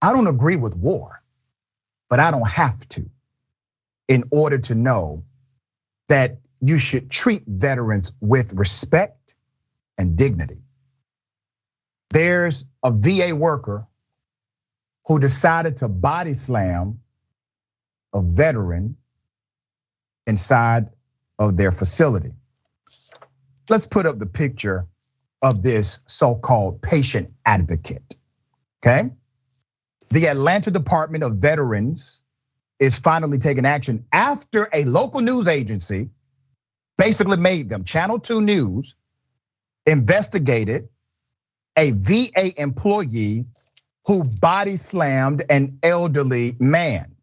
I don't agree with war, but I don't have to in order to know that you should treat veterans with respect and dignity. There's a VA worker who decided to body slam a veteran inside of their facility. Let's put up the picture of this so-called patient advocate, okay? The Atlanta Department of Veterans is finally taking action after a local news agency basically made them, Channel 2 News, investigated a VA employee who body slammed an elderly man.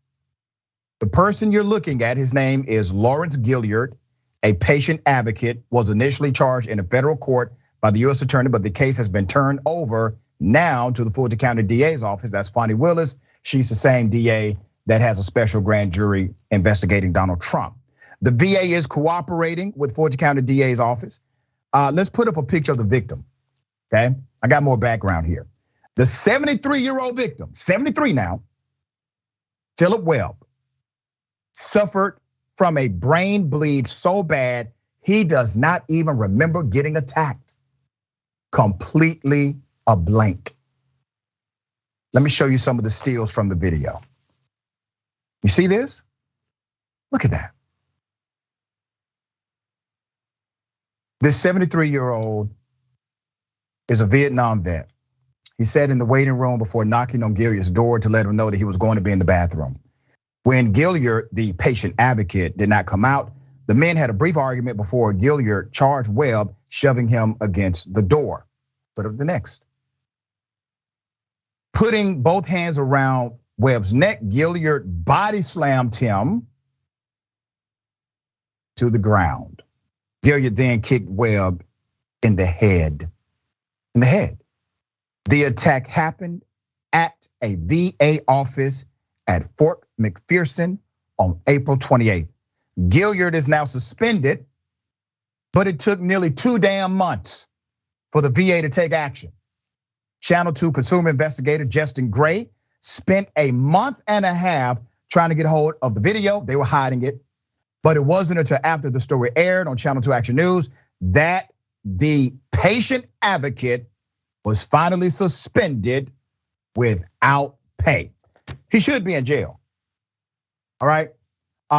The person you're looking at, his name is Lawrence Gaillard, a patient advocate, was initially charged in a federal court by the US attorney, but the case has been turned over now to the Fulton County DA's office. That's Fonnie Willis. She's the same DA that has a special grand jury investigating Donald Trump. The VA is cooperating with Fulton County DA's office. Let's put up a picture of the victim, okay? I got more background here. The 73-year-old victim, 73 now, Phillip Webb, suffered from a brain bleed so bad he does not even remember getting attacked. Completely a blank. Let me show you some of the stills from the video. You see this? Look at that. This 73-year-old is a Vietnam vet. He sat in the waiting room before knocking on Gaillard's door to let him know that he was going to be in the bathroom. When Gaillard, the patient advocate, did not come out, the men had a brief argument before Gaillard charged Webb, shoving him against the door. Put up the next. Putting both hands around Webb's neck, Gaillard body slammed him to the ground. Gaillard then kicked Webb in the head. The attack happened at a VA office at Fort McPherson on April 28th. Gaillard is now suspended, but it took nearly 2 damn months for the VA to take action. Channel 2 consumer investigator Justin Gray spent a month and a half trying to get hold of the video. They were hiding it, but it wasn't until after the story aired on Channel 2 Action News that the patient advocate was finally suspended without pay. He should be in jail, all right?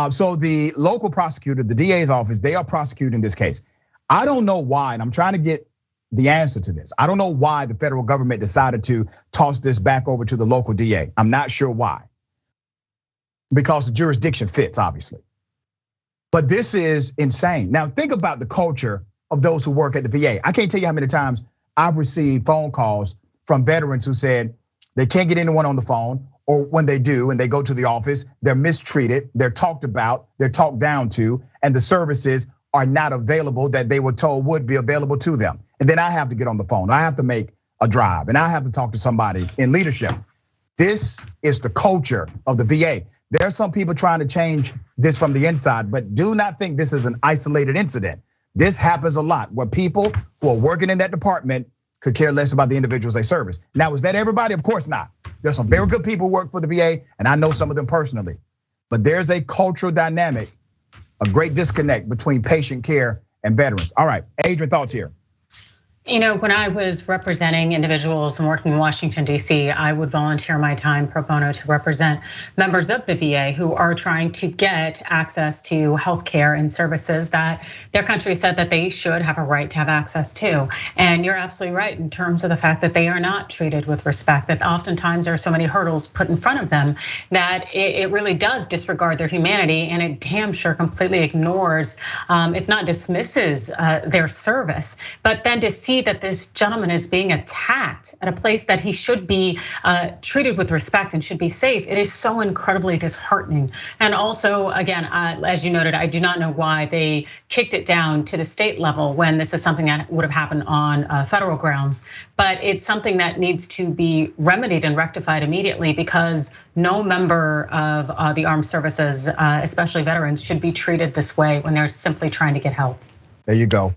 So the local prosecutor, the DA's office, they are prosecuting this case. I don't know why, and I'm trying to get the answer to this. I don't know why the federal government decided to toss this back over to the local DA. I'm not sure why. Because the jurisdiction fits, obviously. But this is insane. Now think about the culture of those who work at the VA. I can't tell you how many times I've received phone calls from veterans who said they can't get anyone on the phone, or when they do and they go to the office, they're mistreated, they're talked about, they're talked down to, and the services are not available that they were told would be available to them. And then I have to get on the phone, I have to make a drive, and I have to talk to somebody in leadership. This is the culture of the VA. There are some people trying to change this from the inside, but do not think this is an isolated incident. This happens a lot where people who are working in that department could care less about the individuals they service. Now, is that everybody? Of course not. There's some very good people who work for the VA, and I know some of them personally. But there's a cultural dynamic, a great disconnect between patient care and veterans. All right, Adrienne, thoughts here. You know, when I was representing individuals and working in Washington, D.C., I would volunteer my time pro bono to represent members of the VA who are trying to get access to healthcare and services that their country said that they should have a right to have access to. And you're absolutely right in terms of the fact that they are not treated with respect, that oftentimes there are so many hurdles put in front of them that it really does disregard their humanity, and it damn sure completely ignores, if not dismisses, their service. But then to see that this gentleman is being attacked at a place that he should be treated with respect and should be safe, it is so incredibly disheartening. And also, again, as you noted, I do not know why they kicked it down to the state level when this is something that would have happened on federal grounds. But it's something that needs to be remedied and rectified immediately, because no member of the armed services, especially veterans, should be treated this way when they're simply trying to get help. There you go.